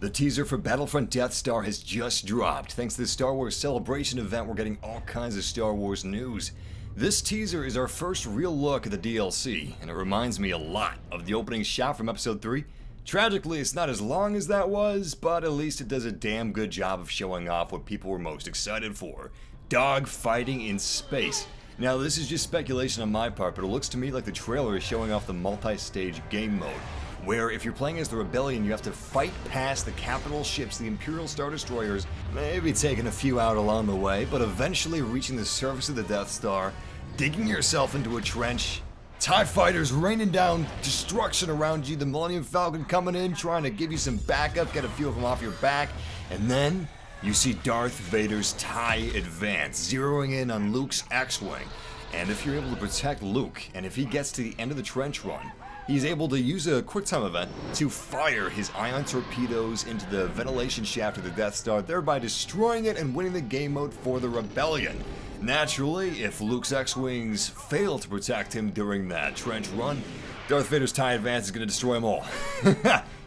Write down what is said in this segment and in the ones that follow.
The teaser for Battlefront Death Star has just dropped. Thanks to the Star Wars Celebration event, we're getting all kinds of Star Wars news. This teaser is our first real look at the DLC, and it reminds me a lot of the opening shot from Episode 3. Tragically, it's not as long as that was, but at least it does a damn good job of showing off what people were most excited for. Dog fighting in space. Now, this is just speculation on my part, but it looks to me like the trailer is showing off the multi-stage game mode, where if you're playing as the Rebellion, you have to fight past the capital ships, the Imperial Star Destroyers, maybe taking a few out along the way, but eventually reaching the surface of the Death Star, digging yourself into a trench, TIE fighters raining down destruction around you, the Millennium Falcon coming in, trying to give you some backup, get a few of them off your back, and then you see Darth Vader's TIE advance, zeroing in on Luke's X-Wing. And if you're able to protect Luke, and if he gets to the end of the trench run, he's able to use a QuickTime event to fire his ion torpedoes into the ventilation shaft of the Death Star, thereby destroying it and winning the game mode for the Rebellion. Naturally, if Luke's X-Wings fail to protect him during that trench run, Darth Vader's TIE advance is going to destroy them all.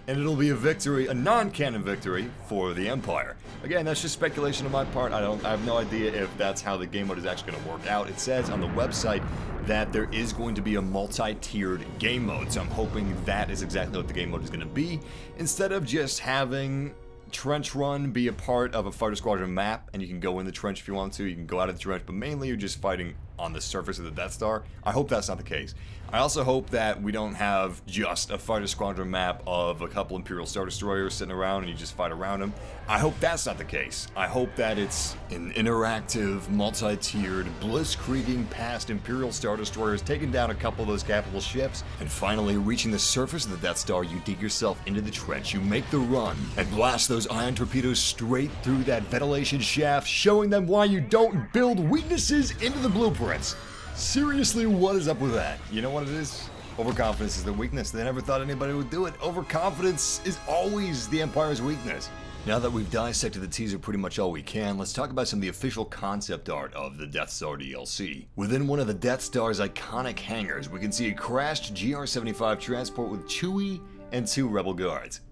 And it'll be a victory, a non-canon victory, for the Empire. Again, that's just speculation on my part. I have no idea if that's how the game mode is actually going to work out. It says on the website that there is going to be a multi-tiered game mode, so I'm hoping that is exactly what the game mode is going to be. Instead of just having trench run be a part of a fighter squadron map, and you can go in the trench if you want to, you can go out of the trench, but mainly you're just fighting on the surface of the Death Star. I hope that's not the case. I also hope that we don't have just a fighter squadron map of a couple Imperial Star Destroyers sitting around and you just fight around them. I hope that's not the case. I hope that it's an interactive, multi-tiered, blitzkrieging past Imperial Star Destroyers, taking down a couple of those capital ships, and finally reaching the surface of the Death Star, you dig yourself into the trench, you make the run, and blast those ion torpedoes straight through that ventilation shaft, showing them why you don't build weaknesses into the blueprints. Seriously, what is up with that? You know what it is? Overconfidence is their weakness. They never thought anybody would do it. Overconfidence is always the Empire's weakness. Now that we've dissected the teaser pretty much all we can, let's talk about some of the official concept art of the Death Star DLC. Within one of the Death Star's iconic hangars, we can see a crashed GR-75 transport with Chewie and 2 Rebel guards.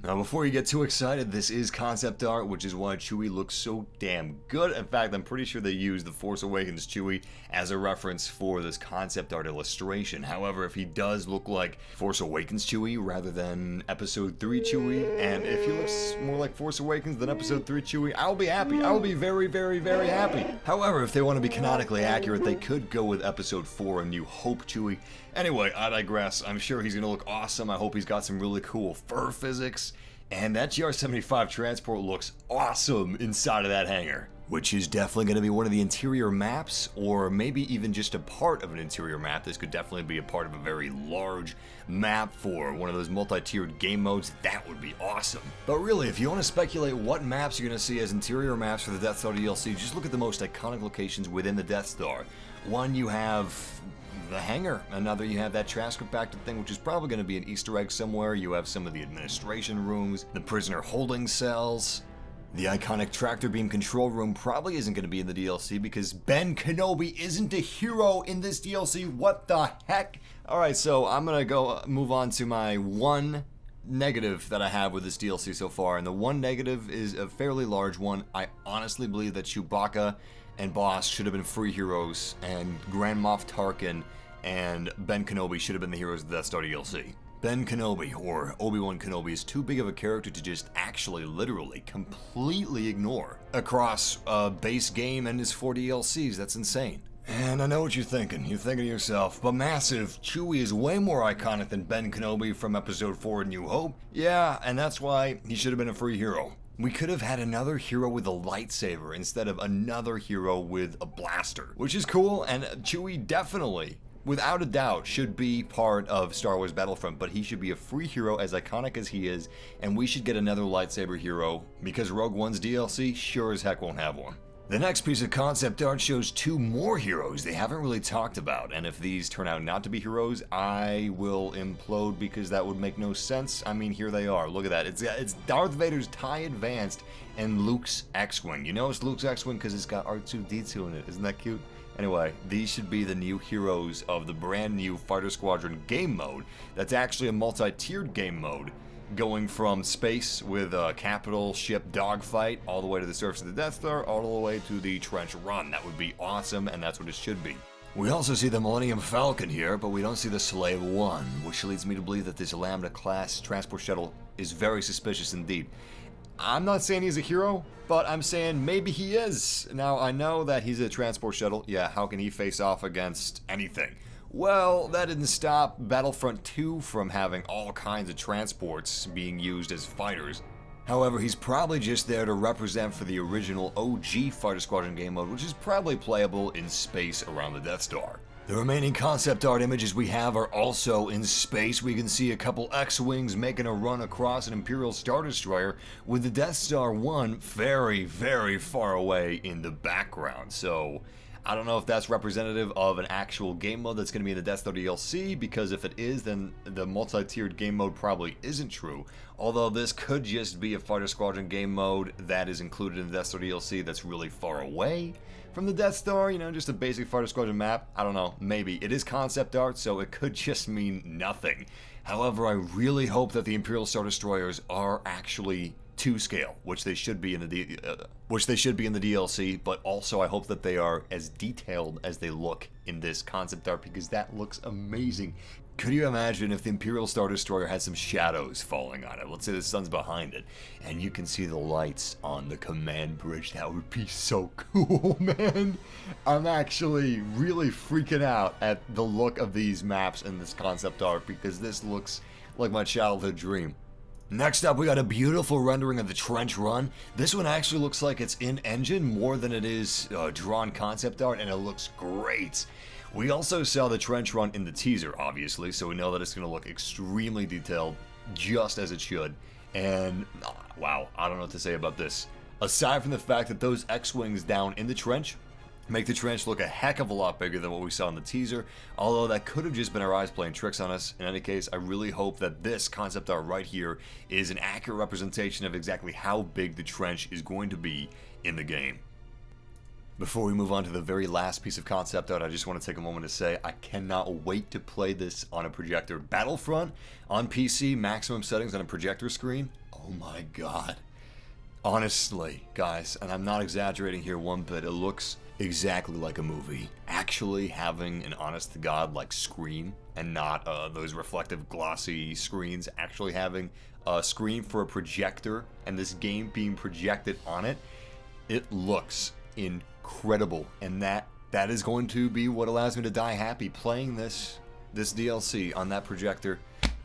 Now, before you get too excited, this is concept art, which is why Chewie looks so damn good. In fact, I'm pretty sure they used the Force Awakens Chewie as a reference for this concept art illustration. However, if he does look like Force Awakens Chewie rather than Episode 3 Chewie, and if he looks more like Force Awakens than Episode 3 Chewie, I'll be happy. I'll be very, very, very happy. However, if they want to be canonically accurate, they could go with Episode 4 A New Hope Chewie. Anyway, I digress. I'm sure he's going to look awesome. I hope he's got some really cool fur physics. And that GR-75 transport looks awesome inside of that hangar, which is definitely going to be one of the interior maps, or maybe even just a part of an interior map. This could definitely be a part of a very large map for one of those multi-tiered game modes. That would be awesome. But really, if you want to speculate what maps you're going to see as interior maps for the Death Star DLC, just look at the most iconic locations within the Death Star. One, you have the hangar. Another, you have that transcript active thing, which is probably going to be an Easter egg somewhere. You have some of the administration rooms, the prisoner holding cells. The iconic tractor beam control room probably isn't going to be in the DLC because Ben Kenobi isn't a hero in this DLC. What the heck? Alright, so I'm going to go move on to my one negative that I have with this DLC so far, and the one negative is a fairly large one. I honestly believe that Chewbacca and Boss should have been free heroes, and Grand Moff Tarkin and Ben Kenobi should have been the heroes of the Death Star DLC. Ben Kenobi, or Obi-Wan Kenobi, is too big of a character to just actually, literally, completely ignore across a base game and his 4 DLCs. That's insane. And I know what you're thinking. You're thinking to yourself, but Massive, Chewie is way more iconic than Ben Kenobi from Episode 4 A New Hope. Yeah, and that's why he should have been a free hero. We could have had another hero with a lightsaber instead of another hero with a blaster, which is cool, and Chewie definitely, without a doubt, should be part of Star Wars Battlefront, but he should be a free hero as iconic as he is, and we should get another lightsaber hero, because Rogue One's DLC sure as heck won't have one. The next piece of concept art shows 2 more heroes they haven't really talked about, and if these turn out not to be heroes, I will implode because that would make no sense. I mean, here they are. Look at that. It's Darth Vader's TIE Advanced and Luke's X-Wing. You know it's Luke's X-Wing because it's got R2-D2 in it. Isn't that cute? Anyway, these should be the new heroes of the brand new Fighter Squadron game mode. That's actually a multi-tiered game mode. going from space with a capital ship dogfight all the way to the surface of the Death Star, all the way to the trench run. That would be awesome, and that's what it should be. We also see the Millennium Falcon here, but we don't see the Slave One, which leads me to believe that this Lambda-class transport shuttle is very suspicious indeed. I'm not saying he's a hero, but I'm saying maybe he is. Now, I know that he's a transport shuttle. Yeah, how can he face off against anything? Well, that didn't stop Battlefront 2 from having all kinds of transports being used as fighters. However, he's probably just there to represent for the original OG Fighter Squadron game mode, which is probably playable in space around the Death Star. The remaining concept art images we have are also in space. We can see a couple X-Wings making a run across an Imperial Star Destroyer with the Death Star 1 very, very far away in the background. So, I don't know if that's representative of an actual game mode that's going to be in the Death Star DLC, because if it is, then the multi-tiered game mode probably isn't true. Although this could just be a Fighter Squadron game mode that is included in the Death Star DLC that's really far away from the Death Star, you know, just a basic Fighter Squadron map. I don't know, maybe. It is concept art, so it could just mean nothing. However, I really hope that the Imperial Star Destroyers are actually to scale, which they should be in the DLC, but also I hope that they are as detailed as they look in this concept art, because that looks amazing. Could you imagine if the Imperial Star Destroyer had some shadows falling on it? Let's say the sun's behind it, and you can see the lights on the command bridge. That would be so cool, man. I'm actually really freaking out at the look of these maps and this concept art, because this looks like my childhood dream. Next up, we got a beautiful rendering of the trench run. This one actually looks like it's in engine more than it is drawn concept art, and it looks great. We also saw the trench run in the teaser, obviously, so we know that it's going to look extremely detailed, just as it should. And, wow, I don't know what to say about this. Aside from the fact that those X-Wings down in the trench make the trench look a heck of a lot bigger than what we saw in the teaser, although that could have just been our eyes playing tricks on us. In any case, I really hope that this concept art right here is an accurate representation of exactly how big the trench is going to be in the game. Before we move on to the very last piece of concept art, I just want to take a moment to say I cannot wait to play this on a projector. Battlefront on PC, maximum settings on a projector screen. Oh my god. Honestly, guys, and I'm not exaggerating here one bit, it looks exactly like a movie. Actually having an honest-to-God like screen, and not those reflective glossy screens, actually having a screen for a projector and this game being projected on it, it looks incredible, and that is going to be what allows me to die happy playing this DLC on that projector.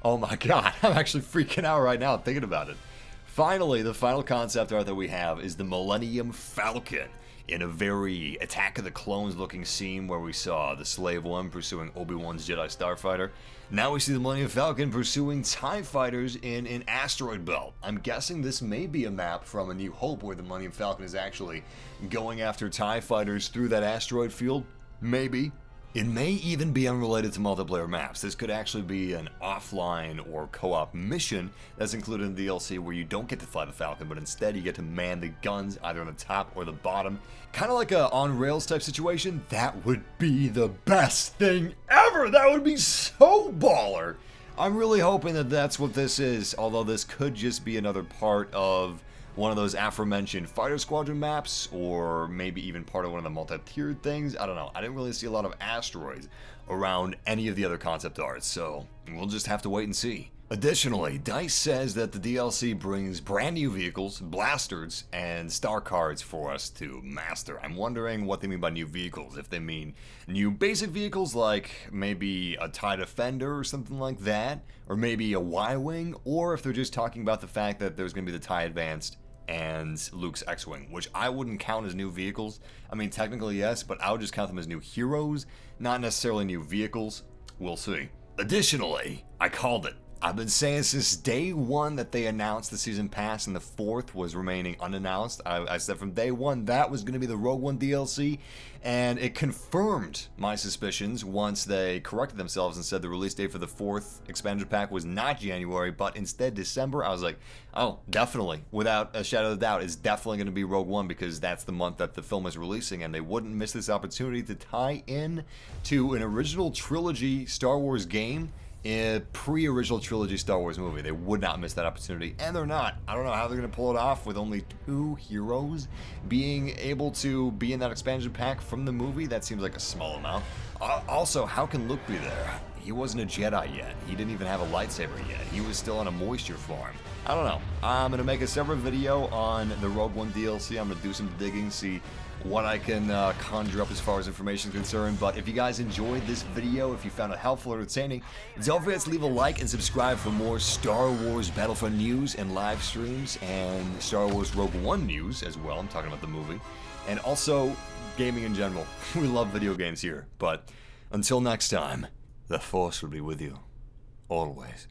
Oh my god, I'm actually freaking out right now thinking about it. Finally, the final concept art that we have is the Millennium Falcon, in a very Attack of the Clones looking scene where we saw the Slave One pursuing Obi-Wan's Jedi Starfighter. Now we see the Millennium Falcon pursuing TIE fighters in an asteroid belt. I'm guessing this may be a map from A New Hope where the Millennium Falcon is actually going after TIE fighters through that asteroid field. Maybe. It may even be unrelated to multiplayer maps. This could actually be an offline or co-op mission that's included in the DLC where you don't get to fly the Falcon, but instead you get to man the guns either on the top or the bottom. Kind of like a on-rails type situation. That would be the best thing ever! That would be so baller! I'm really hoping that that's what this is, although this could just be another part of one of those aforementioned Fighter Squadron maps, or maybe even part of one of the multi-tiered things. I don't know. I didn't really see a lot of asteroids around any of the other concept arts, so we'll just have to wait and see. Additionally, DICE says that the DLC brings brand new vehicles, blasters, and star cards for us to master. I'm wondering what they mean by new vehicles. If they mean new basic vehicles like maybe a TIE Defender or something like that, or maybe a Y-Wing, or if they're just talking about the fact that there's going to be the TIE Advanced and Luke's X-Wing, which I wouldn't count as new vehicles. I mean, technically yes, but I would just count them as new heroes, not necessarily new vehicles. We'll see. Additionally, I called it. I've been saying since day one that they announced the season pass and the 4th was remaining unannounced. I said from day one that was going to be the Rogue One DLC, and it confirmed my suspicions once they corrected themselves and said the release date for the 4th expansion pack was not January, but instead December. I was like, oh, definitely, without a shadow of a doubt, it's definitely going to be Rogue One, because that's the month that the film is releasing, and they wouldn't miss this opportunity to tie in to an original trilogy Star Wars game pre-original trilogy Star Wars movie. They would not miss that opportunity, and they're not. I don't know how they're going to pull it off with only 2 heroes being able to be in that expansion pack from the movie. That seems like a small amount. Also, how can Luke be there? He wasn't a Jedi yet. He didn't even have a lightsaber yet. He was still on a moisture farm. I don't know. I'm going to make a separate video on the Rogue One DLC. I'm going to do some digging, see what I can conjure up as far as information is concerned. But if you guys enjoyed this video, if you found it helpful or entertaining, don't forget to leave a like and subscribe for more Star Wars Battlefront news and live streams, and Star Wars Rogue One news as well. I'm talking about the movie. And also gaming in general. We love video games here. But until next time, the Force will be with you. Always.